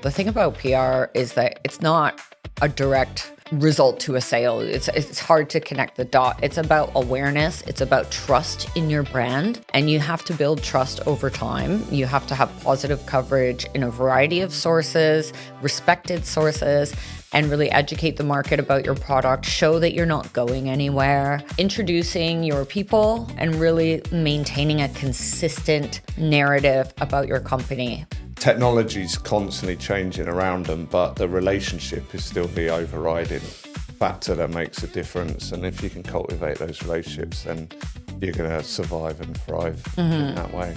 The thing about PR is that it's not a direct result to a sale. It's hard to connect the dot. It's about awareness. It's about trust in your brand. And you have to build trust over time. You have to have positive coverage in a variety of sources, respected sources, and really educate the market about your product, show that you're not going anywhere, introducing your people, and really maintaining a consistent narrative about your company. Technology's constantly changing around them, but the relationship is still the overriding factor that makes a difference. And if you can cultivate those relationships, then you're going to survive and thrive in that way.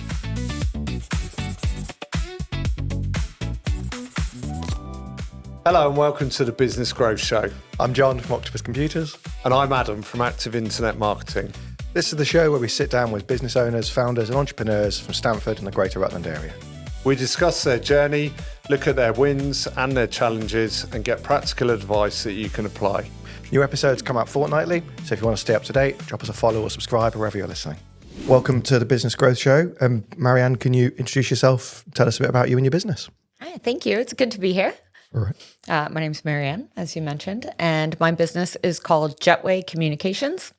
Hello and welcome to the Business Growth Show. I'm John from Octopus Computers. And I'm Adam from Active Internet Marketing. This is the show where we sit down with business owners, founders and entrepreneurs from Stamford and the Greater Rutland area. We discuss their journey, look at their wins and their challenges, and get practical advice that you can apply. New episodes come out fortnightly, so if you want to stay up to date, drop us a follow or subscribe wherever you're listening. Welcome to the Business Growth Show. Maryann, can you introduce yourself? Tell us a bit about you and your business. Hi, thank you. It's good to be here. All right. My name's Maryann, as you mentioned, and my business is called Jetway Communications.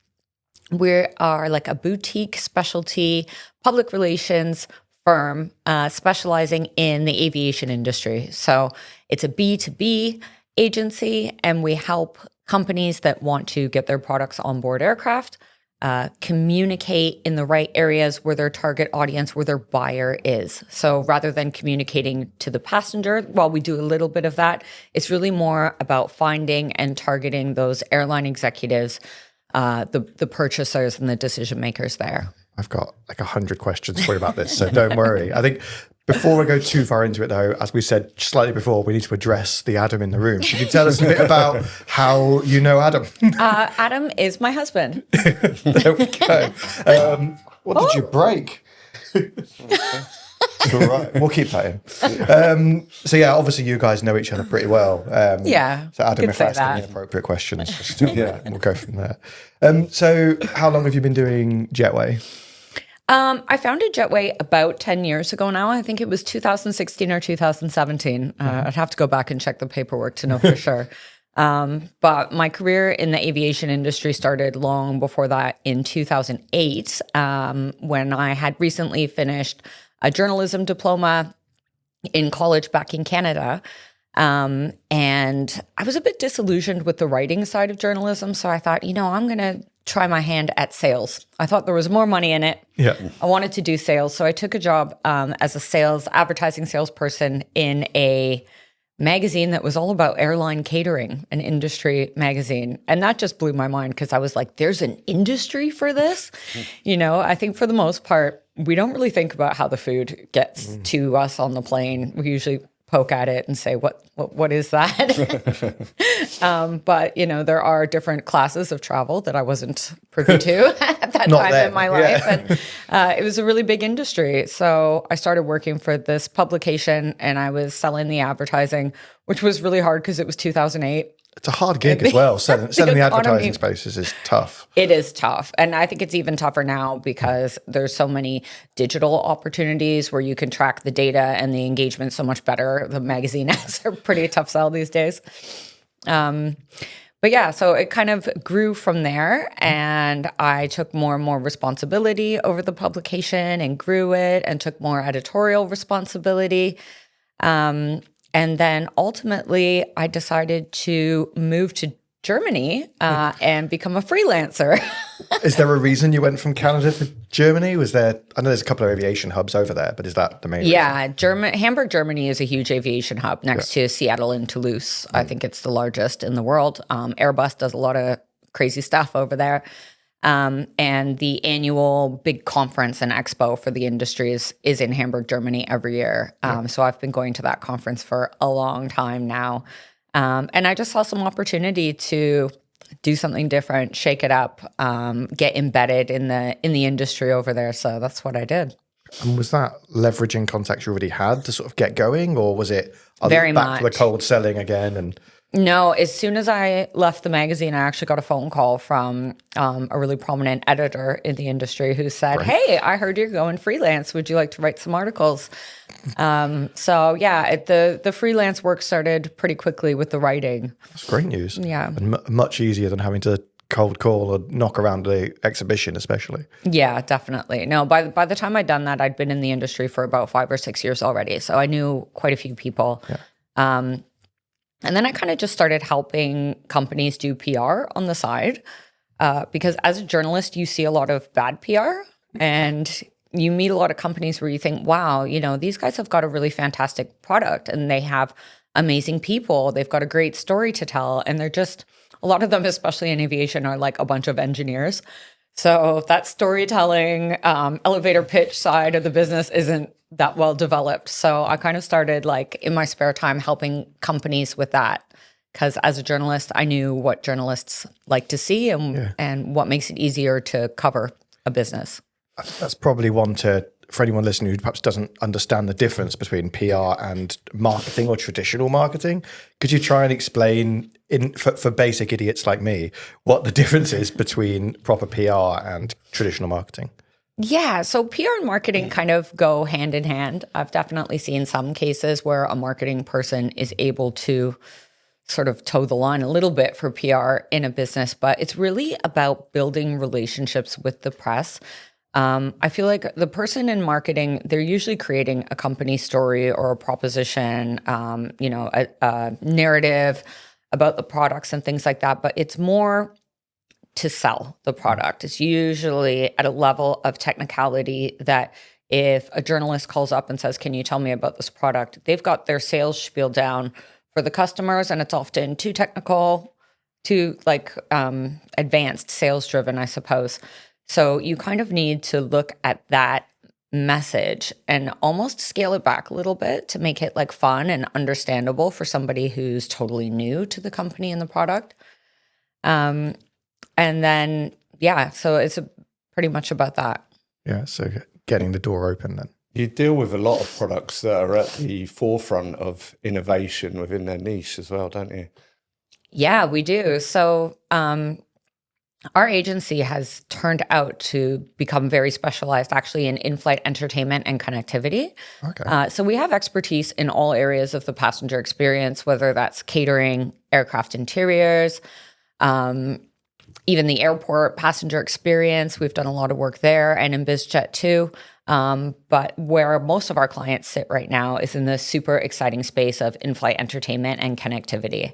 We are like a boutique specialty public relations firm specializing in the aviation industry. So it's a B2B agency, and we help companies that want to get their products on board aircraft communicate in the right areas where their target audience, where their buyer is. So rather than communicating to the passenger, while we do a little bit of that, it's really more about finding and targeting those airline executives, the purchasers and the decision makers there. I've got like 100 questions for you about this, so don't worry. I think before we go too far into it, though, as we said slightly before, we need to address the Adam in the room. Could you tell us a bit about how you know Adam? Adam is my husband. There we go. What did you break? All right, we'll keep that in. So yeah, obviously you guys know each other pretty well. Yeah. So Adam, if I ask any appropriate questions, we'll go from there. So how long have you been doing Jetway? I founded Jetway about 10 years ago now. I think it was 2016 or 2017. I'd have to go back and check the paperwork to know for sure. But my career in the aviation industry started long before that in 2008, when I had recently finished a journalism diploma in college back in Canada. And I was a bit disillusioned with the writing side of journalism. So I thought, I'm going to try my hand at sales. I thought there was more money in it. Yeah. I wanted to do sales. So I took a job as a advertising salesperson in a magazine that was all about airline catering, an industry magazine. And that just blew my mind because I was like, there's an industry for this? I think for the most part, we don't really think about how the food gets to us on the plane. We usually poke at it and say, what is that? But, there are different classes of travel that I wasn't privy to at that time in my life. And it was a really big industry. So I started working for this publication and I was selling the advertising, which was really hard because it was 2008. It's a hard gig as well. Selling the advertising spaces is tough. It is tough. And I think it's even tougher now because there's so many digital opportunities where you can track the data and the engagement so much better. The magazine ads are pretty tough sell these days. But yeah, so it kind of grew from there and I took more and more responsibility over the publication and grew it and took more editorial responsibility. And then ultimately, I decided to move to Germany and become a freelancer. Is there a reason you went from Canada to Germany? I know there's a couple of aviation hubs over there, but is that the main reason? Yeah, Hamburg, Germany is a huge aviation hub next to Seattle and Toulouse. I think it's the largest in the world. Airbus does a lot of crazy stuff over there. And the annual big conference and expo for the industry is in Hamburg, Germany every year. So I've been going to that conference for a long time now. And I just saw some opportunity to do something different, shake it up, get embedded in the industry over there. So that's what I did. And was that leveraging contacts you already had to sort of get going, or was it very back much to the cold selling again? And No, as soon as I left the magazine, I actually got a phone call from a really prominent editor in the industry who said, Right. "Hey, I heard you're going freelance. Would you like to write some articles?" So yeah, the freelance work started pretty quickly with the writing. That's great news. Yeah. And much easier than having to cold call or knock around the exhibition, especially. Yeah, definitely. No, by the time I'd done that, I'd been in the industry for about 5 or 6 years already. So I knew quite a few people. Yeah. And then I kind of just started helping companies do PR on the side because as a journalist, you see a lot of bad PR and you meet a lot of companies where you think, wow, these guys have got a really fantastic product and they have amazing people. They've got a great story to tell. And they're just, a lot of them, especially in aviation, are like a bunch of engineers. So that storytelling, elevator pitch side of the business isn't that well developed. So I kind of started like in my spare time helping companies with that. Because as a journalist, I knew what journalists like to see and what makes it easier to cover a business. That's probably one for anyone listening who perhaps doesn't understand the difference between PR and marketing or traditional marketing. Could you try and explain for basic idiots like me what the difference is between proper PR and traditional marketing? Yeah, so PR and marketing kind of go hand in hand. I've definitely seen some cases where a marketing person is able to sort of toe the line a little bit for PR in a business, but it's really about building relationships with the press. I feel like the person in marketing, they're usually creating a company story or a proposition, a narrative about the products and things like that, but it's more to sell the product. It's usually at a level of technicality that if a journalist calls up and says, "Can you tell me about this product?" They've got their sales spiel down for the customers, and it's often too technical, too advanced, sales driven, I suppose. So you kind of need to look at that message and almost scale it back a little bit to make it like fun and understandable for somebody who's totally new to the company and the product. And then, so it's pretty much about that. Yeah, so getting the door open then. You deal with a lot of products that are at the forefront of innovation within their niche as well, don't you? Yeah, we do. So our agency has turned out to become very specialized actually in in-flight entertainment and connectivity. Okay. So we have expertise in all areas of the passenger experience, whether that's catering, aircraft interiors, even the airport passenger experience. We've done a lot of work there and in BizJet too. But where most of our clients sit right now is in the super exciting space of in-flight entertainment and connectivity.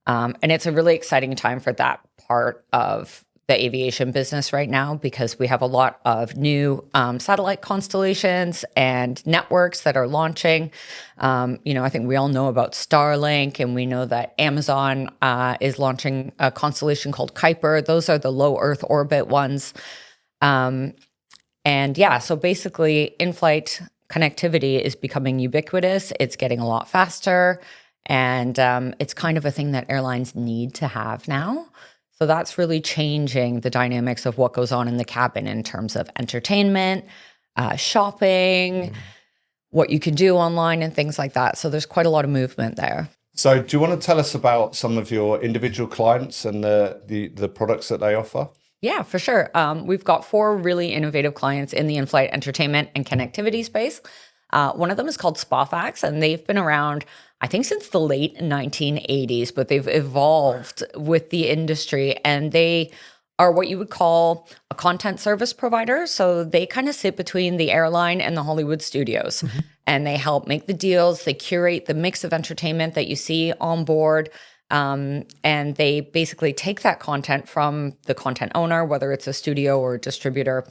And it's a really exciting time for that part of the aviation business right now because we have a lot of new satellite constellations and networks that are launching. I think we all know about Starlink, and we know that Amazon is launching a constellation called Kuiper. Those are the low Earth orbit ones. So basically in-flight connectivity is becoming ubiquitous. It's getting a lot faster, and it's kind of a thing that airlines need to have now. So that's really changing the dynamics of what goes on in the cabin in terms of entertainment, shopping, what you can do online and things like that. So there's quite a lot of movement there. So do you want to tell us about some of your individual clients and the products that they offer? Yeah, for sure. We've got 4 really innovative clients in the in-flight entertainment and connectivity space. One of them is called SpaFax, and they've been around, I think, since the late 1980s, but they've evolved with the industry, and they are what you would call a content service provider. So they kind of sit between the airline and the Hollywood studios, and they help make the deals. They curate the mix of entertainment that you see on board, and they basically take that content from the content owner, whether it's a studio or a distributor,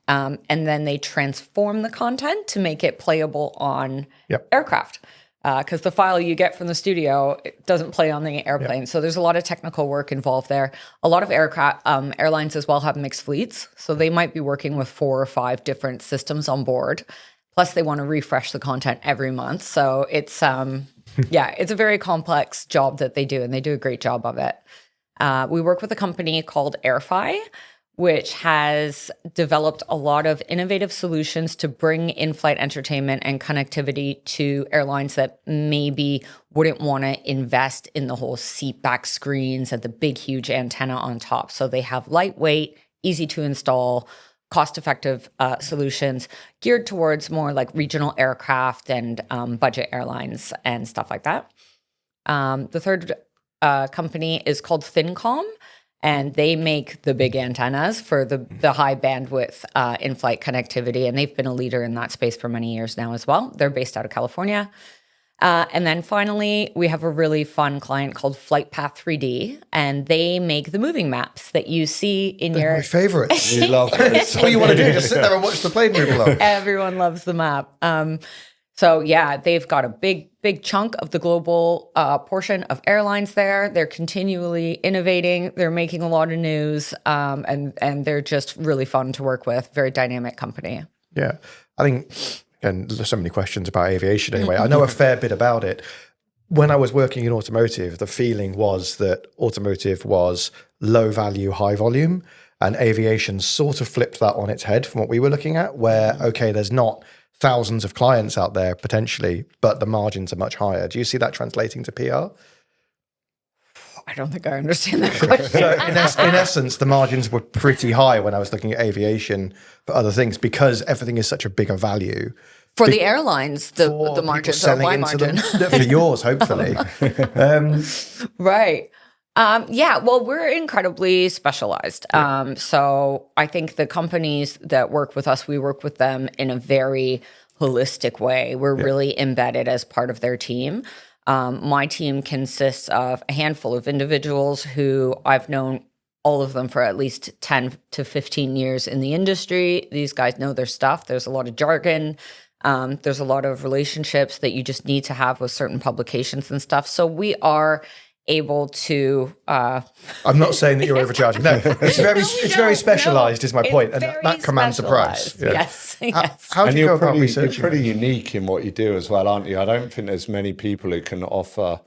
and then they transform the content to make it playable on aircraft. Because the file you get from the studio, it doesn't play on the airplane. Yep. So there's a lot of technical work involved there. A lot of airlines as well have mixed fleets. So they might be working with 4 or 5 different systems on board. Plus they want to refresh the content every month. So it's, it's a very complex job that they do, and they do a great job of it. We work with a company called AirFi, which has developed a lot of innovative solutions to bring in-flight entertainment and connectivity to airlines that maybe wouldn't want to invest in the whole seat back screens and the big, huge antenna on top. So they have lightweight, easy to install, cost-effective solutions geared towards more like regional aircraft and budget airlines and stuff like that. The third company is called ThinCom, and they make the big antennas for the high bandwidth in-flight connectivity, and they've been a leader in that space for many years now as well. They're based out of California. And then finally, we have a really fun client called FlightPath 3D, and they make the moving maps that you see in They're my favorites. You love those. That's all you want to do, just sit there and watch the plane move along. Everyone loves the map. So yeah, they've got a big chunk of the global portion of airlines there. They're continually innovating. They're making a lot of news, and they're just really fun to work with. Very dynamic company. Yeah, I think, and there's so many questions about aviation anyway. I know a fair bit about it. When I was working in automotive, the feeling was that automotive was low value, high volume, and aviation sort of flipped that on its head from what we were looking at, where, okay, there's not thousands of clients out there potentially, but the margins are much higher. Do you see that translating to PR? I don't think I understand that question. So in essence, the margins were pretty high when I was looking at aviation for other things, because everything is such a bigger value. For the airlines, the margins are my margin. For yours, hopefully. Right. Yeah, well, we're incredibly specialized. So I think the companies that work with us, we work with them in a very holistic way. We're really embedded as part of their team. My team consists of a handful of individuals who I've known, all of them, for at least 10 to 15 years in the industry. These guys know their stuff. There's a lot of jargon. There's a lot of relationships that you just need to have with certain publications and stuff. So we are able to I'm not saying that you're overcharging. No, it's very specialized is my point, and that commands a price. Yeah. Yes. How do you go about you're researching? pretty unique in what you do as well, aren't you? I don't think there's many people who can offer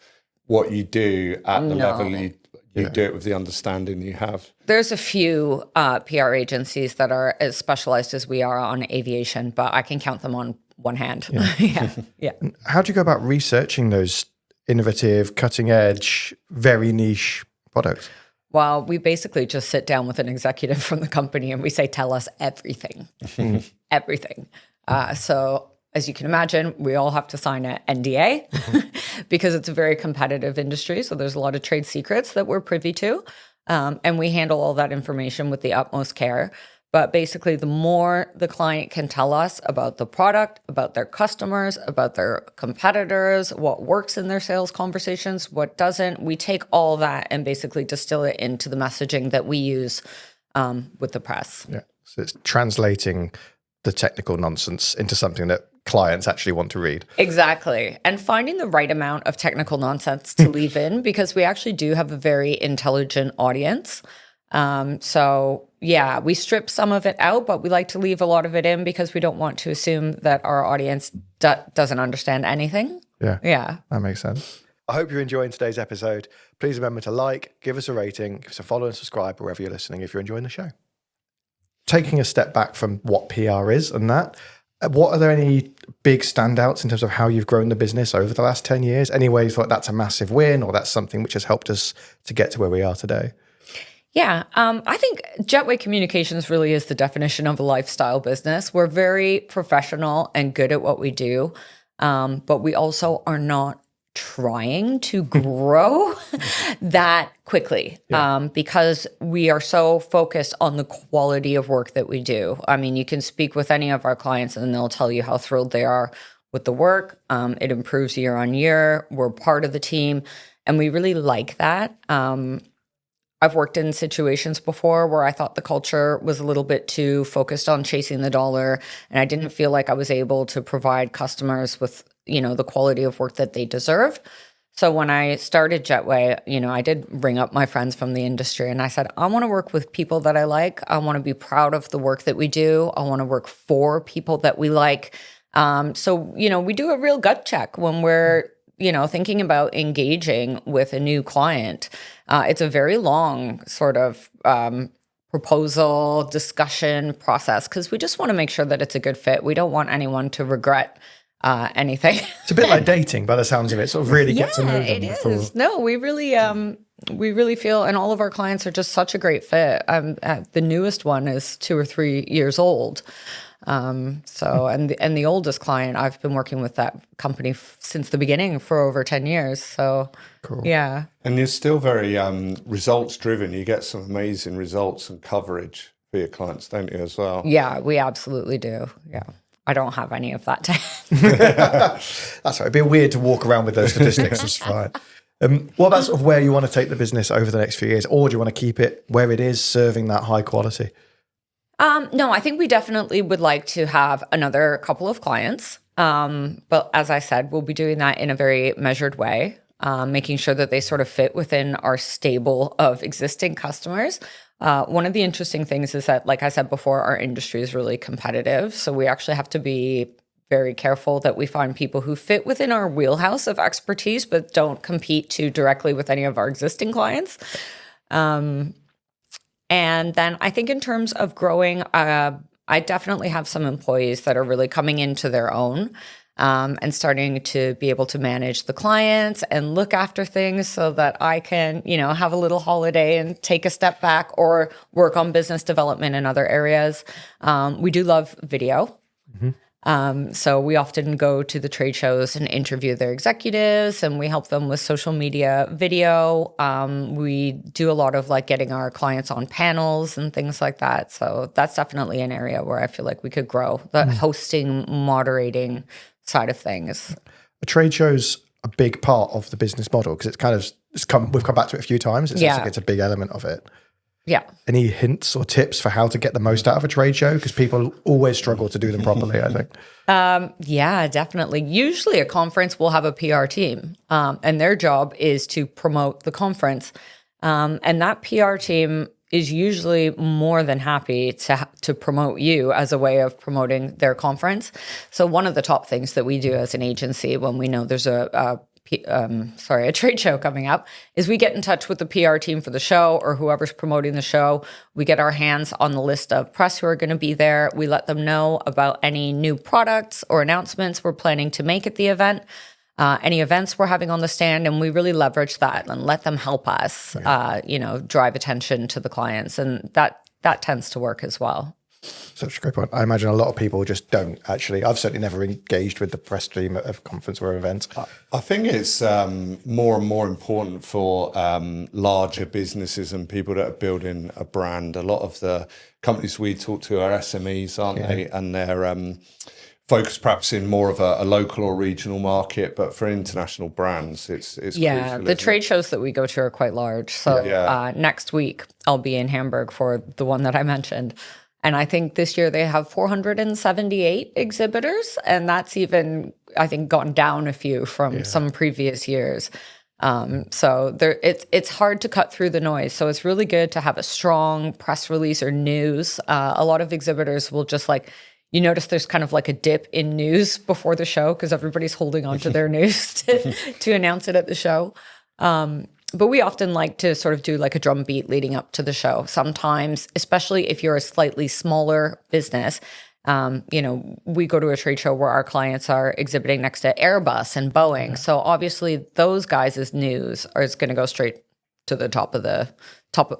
what you do at the level you do it with the understanding you have. There's a few PR agencies that are as specialized as we are on aviation, but I can count them on one hand. Yeah. How do you go about researching those innovative, cutting edge, very niche products? Well, we basically just sit down with an executive from the company and we say, tell us everything, everything. So as you can imagine, we all have to sign an NDA because it's a very competitive industry. So there's a lot of trade secrets that we're privy to. And we handle all that information with the utmost care. But basically, the more the client can tell us about the product, about their customers, about their competitors, what works in their sales conversations, what doesn't, we take all that and basically distill it into the messaging that we use with the press. Yeah. So it's translating the technical nonsense into something that clients actually want to read. Exactly. And finding the right amount of technical nonsense to leave in, because we actually do have a very intelligent audience. So yeah, we strip some of it out, but we like to leave a lot of it in because we don't want to assume that our audience doesn't understand anything. Yeah. That makes sense. I hope you're enjoying today's episode. Please remember to like, give us a rating, give us a follow and subscribe wherever you're listening if you're enjoying the show. Taking a step back from what PR is and that, what are there any big standouts in terms of how you've grown the business over the last 10 years? Any ways like that's a massive win or that's something which has helped us to get to where we are today? Yeah, I think Jetway Communications really is the definition of a lifestyle business. We're very professional and good at what we do, but we also are not trying to grow that quickly because we are so focused on the quality of work that we do. I mean, you can speak with any of our clients and they'll tell you how thrilled they are with the work. It improves year on year. We're part of the team, and we really like that. I've worked in situations before where I thought the culture was a little bit too focused on chasing the dollar, and I didn't feel like I was able to provide customers with, the quality of work that they deserved. So when I started Jetway, I did ring up my friends from the industry and I said, I want to work with people that I like. I want to be proud of the work that we do. I want to work for people that we like. So we do a real gut check when we're thinking about engaging with a new client. It's a very long sort of proposal discussion process, because we just want to make sure that it's a good fit. We don't want anyone to regret anything. It's a bit like dating by the sounds of it. Sort of really get to know them. It is. No, we really feel, and all of our clients are just such a great fit. The newest one is 2 or 3 years old. And the oldest client, I've been working with that company since the beginning for over 10 years. So cool. Yeah. And you're still very results driven. You get some amazing results and coverage for your clients, don't you, as well? Yeah, we absolutely do. Yeah. I don't have any of that. That's right. It'd be weird to walk around with those statistics. It's fine. What about sort of where you want to take the business over the next few years? Or do you want to keep it where it is, serving that high quality? No, I think we definitely would like to have another couple of clients. But as I said, we'll be doing that in a very measured way, making sure that they sort of fit within our stable of existing customers. One of the interesting things is that, like I said before, our industry is really competitive. So we actually have to be very careful that we find people who fit within our wheelhouse of expertise, but don't compete too directly with any of our existing clients. And then I think in terms of growing, I definitely have some employees that are really coming into their own and starting to be able to manage the clients and look after things so that I can, have a little holiday and take a step back or work on business development in other areas. We do love video. Mm-hmm. So we often go to the trade shows and interview their executives, and we help them with social media video. We do a lot of getting our clients on panels and things like that. So that's definitely an area where I feel like we could grow, the hosting, moderating side of things. A trade show's a big part of the business model because we've come back to it a few times. It's a big element of it. Yeah. Any hints or tips for how to get the most out of a trade show? Because people always struggle to do them properly, I think. Yeah, definitely. Usually a conference will have a PR team, and their job is to promote the conference. And that PR team is usually more than happy to promote you as a way of promoting their conference. So one of the top things that we do as an agency when we know there's a trade show coming up is we get in touch with the PR team for the show or whoever's promoting the show. We get our hands on the list of press who are going to be there. We let them know about any new products or announcements we're planning to make at the event, any events we're having on the stand, and we really leverage that and let them help us, drive attention to the clients. And that tends to work as well. Such a great point. I imagine a lot of people just don't actually. I've certainly never engaged with the press team at a conference or events. I think it's more and more important for larger businesses and people that are building a brand. A lot of the companies we talk to are SMEs, aren't they? And they're focused perhaps in more of a local or regional market, but for international brands, it's crucial, the trade shows that we go to are quite large. So next week I'll be in Hamburg for the one that I mentioned. And I think this year they have 478 exhibitors, and that's even, I think, gone down a few from some previous years. So it's hard to cut through the noise. So it's really good to have a strong press release or news. A lot of exhibitors will just you notice there's kind of a dip in news before the show because everybody's holding on to their news to announce it at the show. But we often like to sort of do a drum beat leading up to the show. Sometimes, especially if you're a slightly smaller business, we go to a trade show where our clients are exhibiting next to Airbus and Boeing. So obviously those guys' news is going to go straight to the top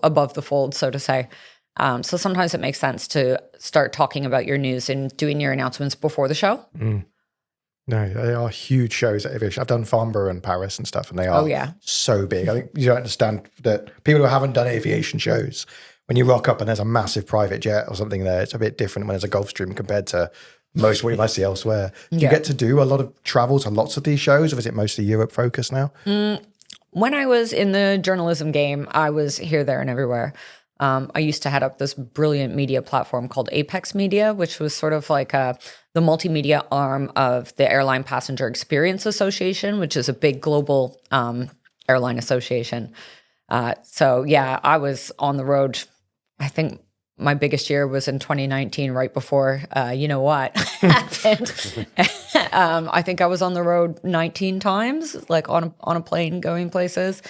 above the fold, so to say. So sometimes it makes sense to start talking about your news and doing your announcements before the show. Mm. No, they are huge shows at Aviation. I've done Farnborough and Paris and stuff, and they are so big. I think you don't understand that people who haven't done aviation shows, when you rock up and there's a massive private jet or something there, it's a bit different when there's a Gulfstream compared to most what you might see elsewhere. Do you get to do a lot of travel to lots of these shows, or is it mostly Europe focused now? When I was in the journalism game, I was here, there, and everywhere. I used to head up this brilliant media platform called Apex Media, which was sort of the multimedia arm of the Airline Passenger Experience Association, which is a big global airline association. I was on the road. I think my biggest year was in 2019, right before you know what happened. I think I was on the road 19 times, on a plane going places.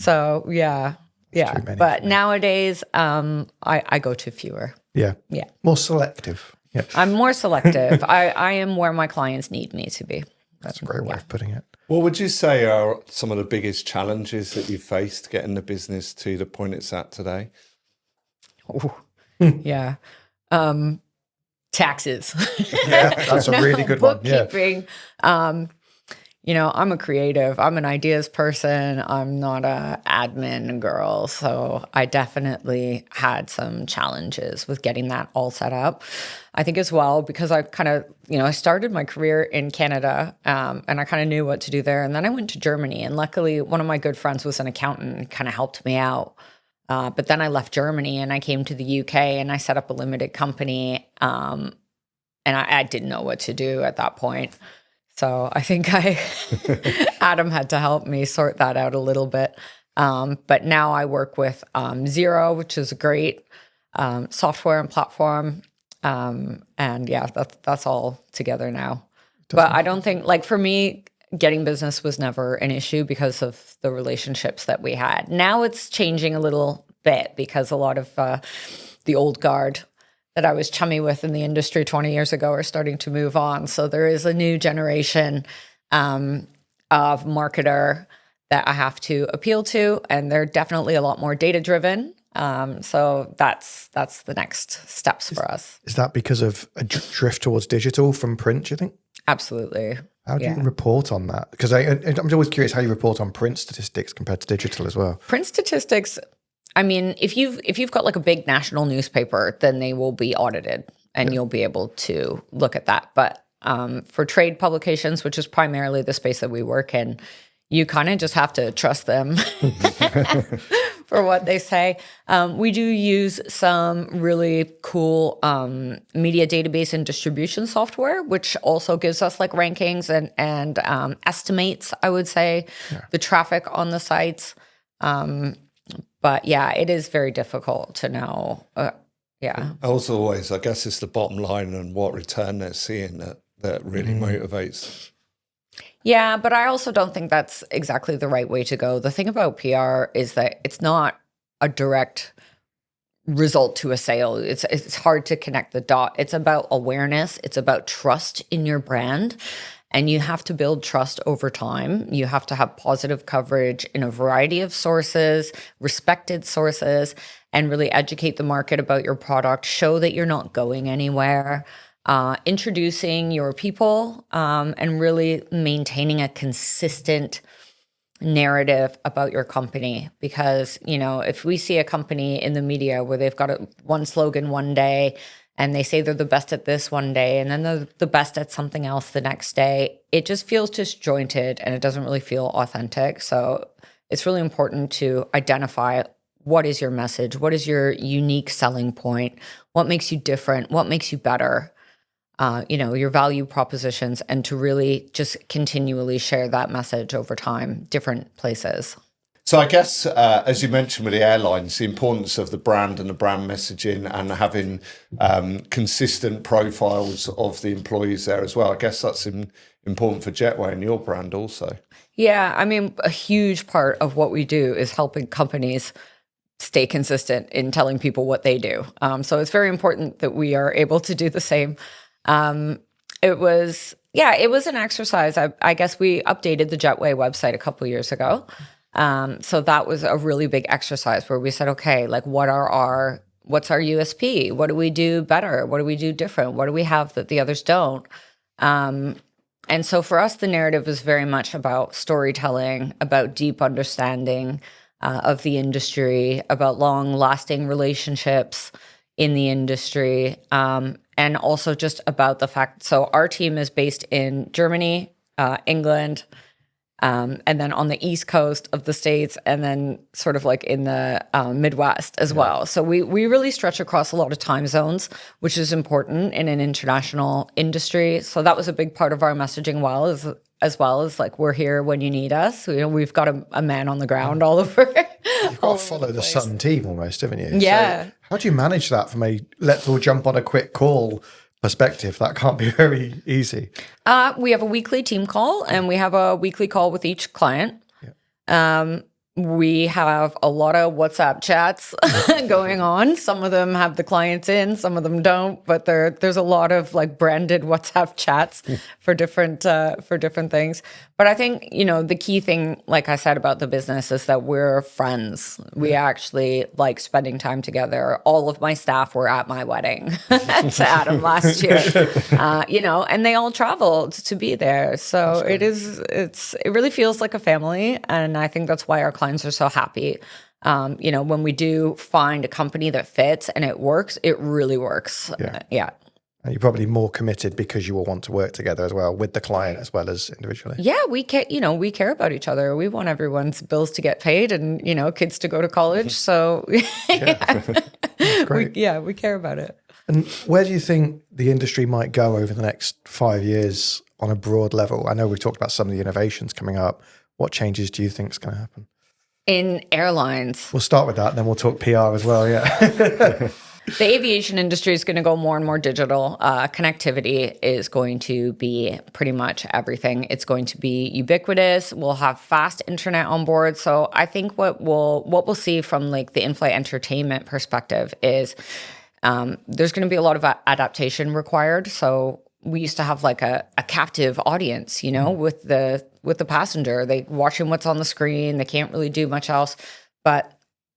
So yeah. Yeah. too many But for me. nowadays, I go to fewer. Yeah. Yeah. More selective. Yeah. I'm more selective. I am where my clients need me to be. That's a great way of putting it. What would you say are some of the biggest challenges that you've faced getting the business to the point it's at today? Yeah. Taxes. Yeah, that's a really good one. Yeah. Bookkeeping. I'm a creative. I'm an ideas person. I'm not a admin girl. So I definitely had some challenges with getting that all set up. I think as well, because I kind of, I started my career in Canada and I kind of knew what to do there. And then I went to Germany, and luckily one of my good friends was an accountant and kind of helped me out. But then I left Germany and I came to the UK and I set up a limited company. And I didn't know what to do at that point. So I think Adam had to help me sort that out a little bit. But now I work with Xero, which is a great software and platform. And yeah, that's all together now. But I don't think, like, for me, getting business was never an issue because of the relationships that we had. Now it's changing a little bit because a lot of the old guard that I was chummy with in the industry 20 years ago are starting to move on. So there is a new generation of marketer that I have to appeal to, and they're definitely a lot more data driven. So that's the next steps for us. Is that because of a drift towards digital from print, do you think? Absolutely. How do you report on that? Because I'm always curious how you report on print statistics compared to digital as well. Print statistics, I mean, if you've got like a big national newspaper, then they will be audited and you'll be able to look at that. But for trade publications, which is primarily the space that we work in, you kind of just have to trust them for what they say. We do use some really cool media database and distribution software, which also gives us like rankings and estimates, I would say, the traffic on the sites. But yeah, it is very difficult to know. Yeah. Also, always, I guess it's the bottom line and what return they're seeing that really motivates. Yeah, but I also don't think that's exactly the right way to go. The thing about PR is that it's not a direct result to a sale. It's hard to connect the dot. It's about awareness. It's about trust in your brand. And you have to build trust over time. You have to have positive coverage in a variety of sources, respected sources, and really educate the market about your product, show that you're not going anywhere, introducing your people, and really maintaining a consistent narrative about your company. Because, if we see a company in the media where they've got one slogan one day, and they say they're the best at this one day, and then they're the best at something else the next day, it just feels disjointed and it doesn't really feel authentic. So it's really important to identify what is your message, what is your unique selling point, what makes you different, what makes you better, your value propositions, and to really just continually share that message over time, different places. So I guess, as you mentioned with the airlines, the importance of the brand and the brand messaging and having consistent profiles of the employees there as well. I guess that's important for Jetway and your brand also. Yeah, I mean, a huge part of what we do is helping companies stay consistent in telling people what they do. So it's very important that we are able to do the same. It was an exercise. I guess we updated the Jetway website a couple of years ago. So that was a really big exercise where we said, okay, like what's our USP? What do we do better? What do we do different? What do we have that the others don't? And so for us, the narrative is very much about storytelling, about deep understanding of the industry, about long-lasting relationships in the industry, and also just about the fact, so our team is based in Germany, England, and then on the East Coast of the States, and then sort of like in the Midwest as well. So we really stretch across a lot of time zones, which is important in an international industry. So that was a big part of our messaging as well as like, we're here when you need us. We've got a man on the ground all over. You've got to follow the Sun team almost, haven't you? Yeah. So how do you manage that from a let's all jump on a quick call perspective? That can't be very easy. We have a weekly team call, and we have a weekly call with each client. We have a lot of WhatsApp chats going on. Some of them have the clients in, some of them don't, but there's a lot of like branded WhatsApp chats for different things. But I think, the key thing, like I said about the business, is that we're friends. We actually like spending time together. All of my staff were at my wedding to Adam last year, and they all traveled to be there. So it really feels like a family. And I think that's why our clients are so happy. When we do find a company that fits and it works, it really works. Yeah. And you're probably more committed because you all want to work together as well with the client as well as individually. Yeah, we care about each other. We want everyone's bills to get paid and, kids to go to college. So Great. we care about it. And where do you think the industry might go over the next 5 years on a broad level? I know we've talked about some of the innovations coming up. What changes do you think is going to happen? In airlines. We'll start with that, and then we'll talk PR as well, yeah. The aviation industry is going to go more and more digital. Connectivity is going to be pretty much everything. It's going to be ubiquitous. We'll have fast internet on board. So I think what we'll see from like the in-flight entertainment perspective is there's going to be a lot of adaptation required. So we used to have like a captive audience, with the passenger. They watching what's on the screen. They can't really do much else. But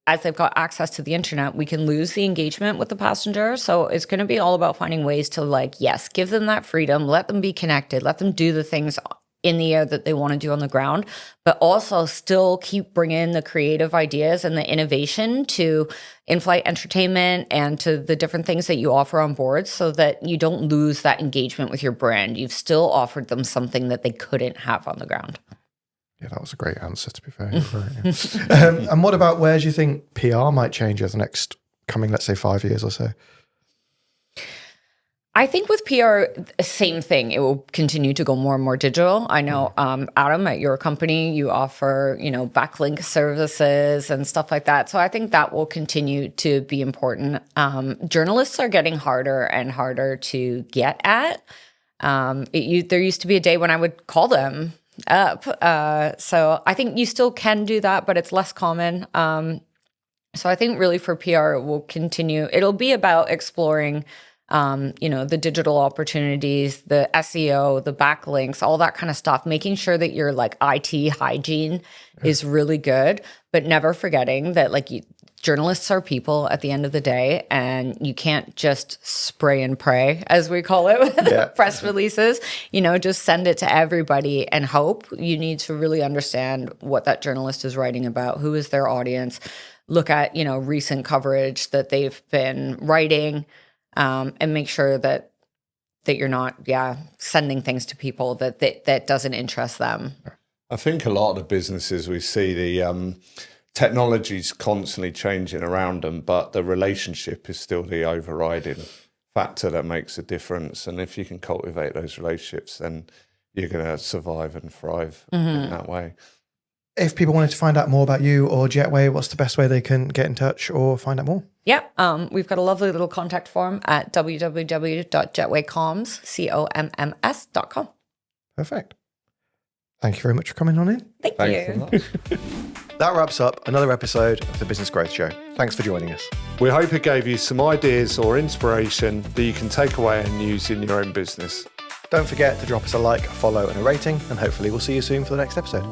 as they've got access to the internet, we can lose the engagement with the passenger. So it's going to be all about finding ways to give them that freedom, let them be connected, let them do the things in the air that they want to do on the ground, but also still keep bringing the creative ideas and the innovation to in-flight entertainment and to the different things that you offer on board so that you don't lose that engagement with your brand. You've still offered them something that they couldn't have on the ground. Yeah, that was a great answer, to be fair. And what about where do you think PR might change over the next coming, let's say, 5 years or so? I think with PR, same thing. It will continue to go more and more digital. I know, Adam, at your company, you offer, backlink services and stuff like that. So I think that will continue to be important. Journalists are getting harder and harder to get at. There used to be a day when I would call them up. So I think you still can do that, but it's less common. So I think really for PR, it will continue. It'll be about exploring the digital opportunities, the SEO, the backlinks, all that kind of stuff, making sure that your like IT hygiene is really good, but never forgetting that journalists are people at the end of the day, and you can't just spray and pray, as we call it, with press releases, just send it to everybody and hope. You need to really understand what that journalist is writing about, who is their audience, look at, recent coverage that they've been writing, and make sure that you're not, sending things to people that doesn't interest them. I think a lot of the businesses we see, the technology's constantly changing around them, but the relationship is still the overriding factor that makes a difference. And if you can cultivate those relationships, then you're going to survive and thrive in that way. If people wanted to find out more about you or Jetway, what's the best way they can get in touch or find out more? Yeah, we've got a lovely little contact form at www.jetwaycoms.com. Perfect. Thank you very much for coming on in. Thanks you. so much. That wraps up another episode of the Business Growth Show. Thanks for joining us. We hope it gave you some ideas or inspiration that you can take away and use in your own business. Don't forget to drop us a like, a follow, and a rating, and hopefully we'll see you soon for the next episode.